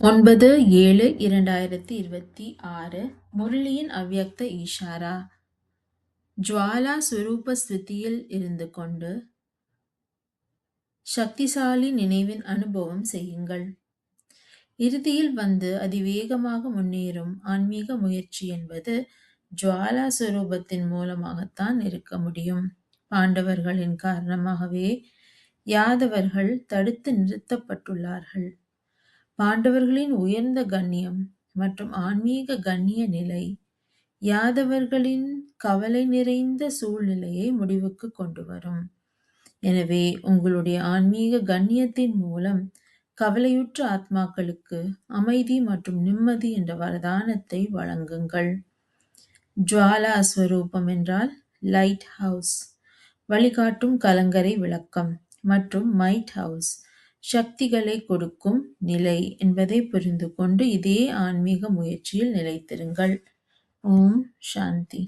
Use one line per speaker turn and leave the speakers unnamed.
9/7/2026 முரளியின் அவ்யக்த ஈஷாரா. ஜுவாலா ஸ்வரூப ஸ்திதியில் இருந்து கொண்டு சக்திசாலி நினைவின் அனுபவம் செய்யுங்கள். இறுதியில் வந்து அதிவேகமாக முன்னேறும் ஆன்மீக முயற்சி என்பது ஜுவாலா ஸ்வரூபத்தின் மூலமாகத்தான் இருக்க முடியும். பாண்டவர்களின் காரணமாகவே யாதவர்கள் தடுத்து நிறுத்தப்பட்டுள்ளார்கள். பாண்டவர்களின் உயர்ந்த கண்ணியம் மற்றும் ஆன்மீக கண்ணிய நிலை யாதவர்களின் கவலை நிறைந்த சூழ்நிலையை முடிவுக்கு கொண்டு வரும். எனவே உங்களுடைய ஆன்மீக கண்ணியத்தின் மூலம் கவலையுற்ற ஆத்மாக்களுக்கு அமைதி மற்றும் நிம்மதி என்ற வரதானத்தை வழங்குங்கள். ஜுவாலா ஸ்வரூபம் என்றால் லைட் ஹவுஸ், வழிகாட்டும் கலங்கரை விளக்கம், மற்றும் மைட் ஹவுஸ், சக்திகளை கொடுக்கும் நிலை என்பதை புரிந்து கொண்டு இதே ஆன்மீக முயற்சியில் நிலைத்திருங்கள். ஓம் சாந்தி.